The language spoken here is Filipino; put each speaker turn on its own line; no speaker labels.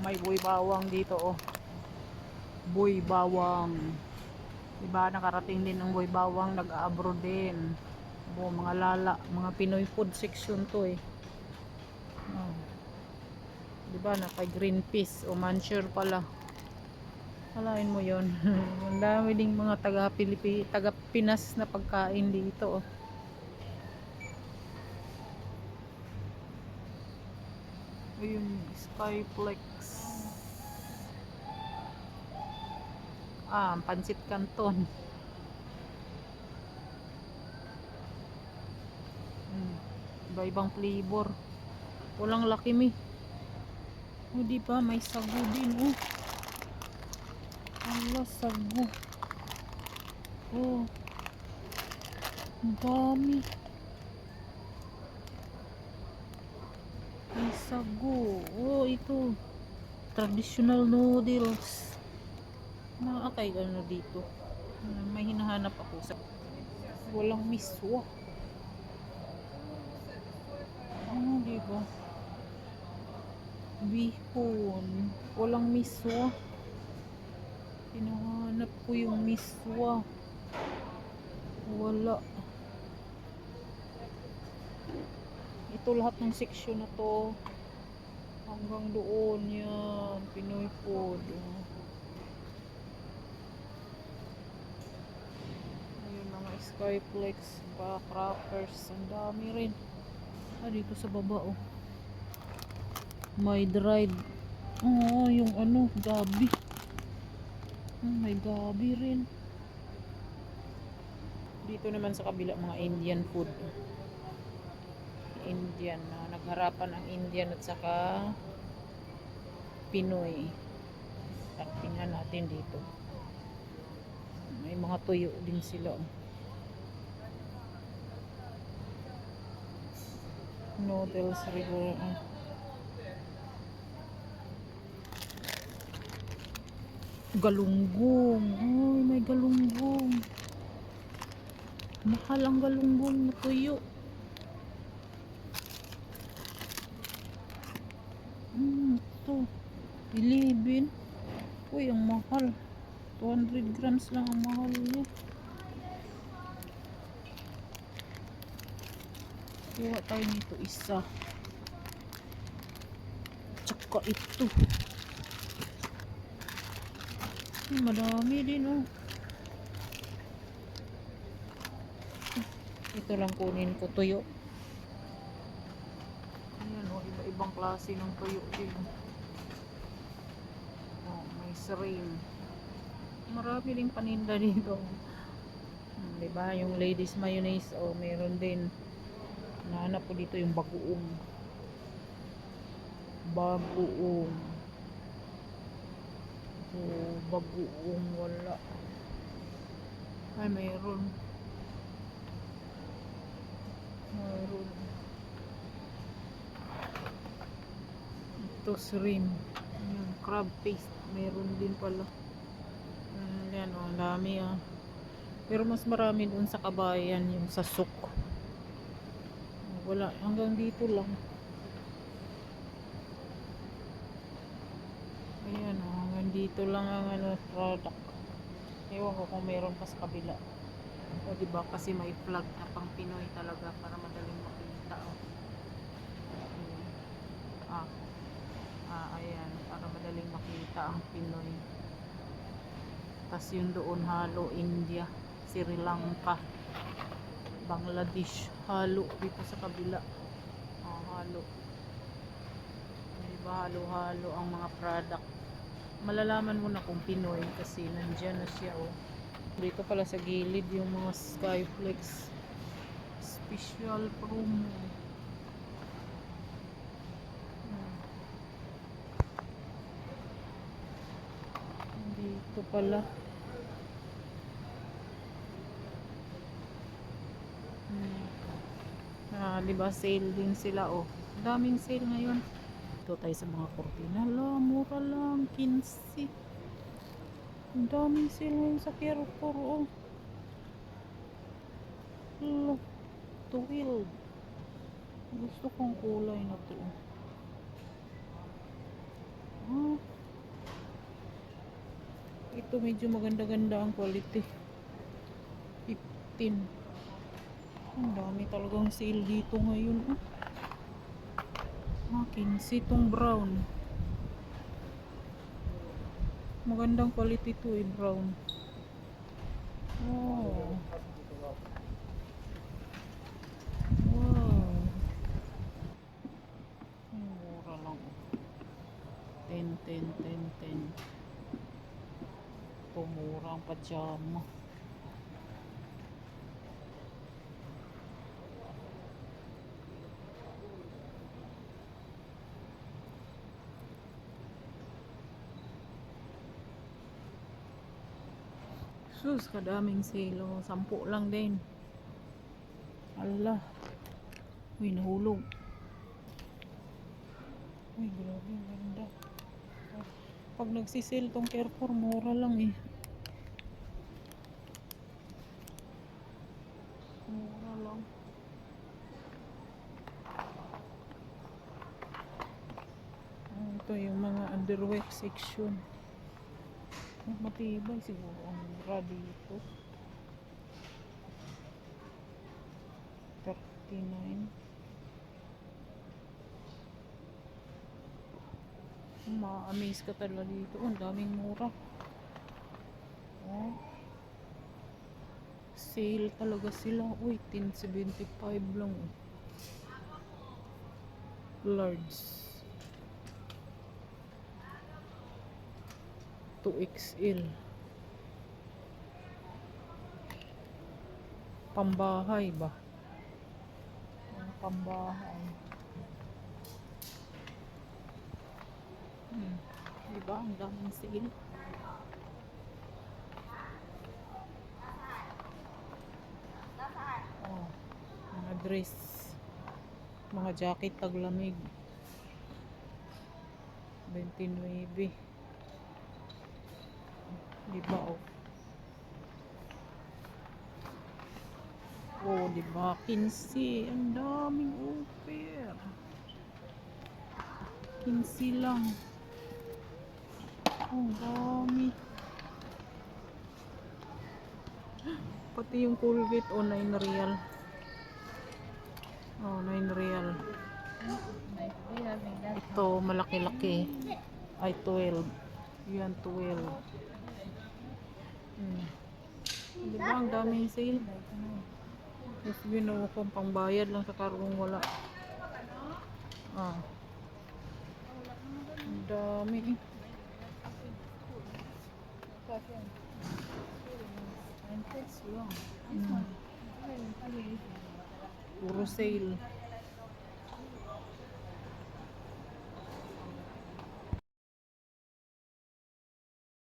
May boy bawang dito oh. Boy bawang. Diba nakarating din ng boy bawang, nag-abroad din. Mga lala, mga Pinoy food section to eh. Oh. Diba naka green peas o mansure pala. Alain mo yon. Ang dami ding mga taga Pinas na pagkain dito oh. Ayun, Skyflex. Pansit Canton. Iba-ibang flavor. Walang laki mi. O diba may sagu din oh. Ala sagu. Oh. Ang dami. May sagu. Oh ito. Traditional noodles. Nakakay ano dito. May hinahanap ako sa walang miswa. Diba? Bihon. Walang miswa. Hinahanap ko yung miswa. Wala. Ito lahat ng section na to. Hanggang doon yan. Pinoy food. Ayun mga Skyflex. Crackers. Ang dami rin. Dito sa baba oh. May dried. Yung ano, gabi. May gabi rin. Dito naman sa kabila mga Indian food. Indian na nagharapan ang Indian at saka Pinoy. At tingnan natin dito. May mga tuyo din sila. Noodles regular. Galunggong. Ay, may galunggong. Mahal ang galunggong na tuyo. Ito. 11. Uy, ang mahal. 200 grams lang ang mahal niya. Kuha tayo nito isa. Tsaka ito. Madami din oh. Ito lang kunin ko tuyo. Ayan oh, iba-ibang klase ng tuyo din. Oh, may shrimp. Marami ding paninda dito. Diba? Yung ladies mayonnaise oh, meron din. Nahanap ko dito yung bagoong. Bagoong. Oh, bagoong wala. Ay, mayroon. Mayroon. Ito shrimp. Yung crab paste. Mayroon din pala. Yan oh, ang dami ah. Pero mas marami doon sa kabayan yung sa souk. Wala, hanggang dito lang. Ayan oh, hanggang dito lang ang ano, product. Ewan ko kung meron pa sa kabila. O diba kasi may flag na pang Pinoy talaga para madaling makita oh. Ayan, para madaling makita ang Pinoy. Tas yun doon halo India, Sri Lanka, Bangladesh, halo dito sa kabila. Halo. Diba halo-halo ang mga product. Malalaman mo na kung Pinoy kasi nandyan na siya oh. Dito pala sa gilid yung mga Skyflex special promo. Dito pala. Diba sale din sila oh. Daming sale ngayon. Dito tayo sa mga kortina. Mura lang 15. Ang daming sale ngayon sa Carrefour oh. 12. Gusto kong kulay na to. ito medyo maganda-ganda ang quality. 15. Ang dami talagang sale dito ngayon. Oh. 15 itong brown. Magandang quality to brown. Oh. Wow. Ay, mura lang. 10, 10, 10, 10. Mura ang pajama. Sus, kadaming sale. 10 lang din. Allah. Uy, nahulog. Uy, grabe, ang ganda. Pag nagsisale tong Carrefour, mura lang eh. Mura lang. Ito yung mga underwear section. Matibay siguro ang mura dito. 39. Ma-amaze ka talaga dito. Ang daming mura. Oh. Sale talaga sila. Uy, 10.75 lang. Large. 2XL. Pambahay ba? Pambahay. Diba? Ang daming sale. Oh, mga dress. Mga jacket taglamig. 29. Diba? Oh, diba? 15. Ang daming offer. 15 lang. Oh, dami. Pati yung Colgate, 9 real. Oh, 9 real. Ito, malaki-laki. Ay, 12. Yan, 12. Diba, ang daming sale. Mas ginawa kong pangbayad lang sa karong wala. Ang dami. Puro sale.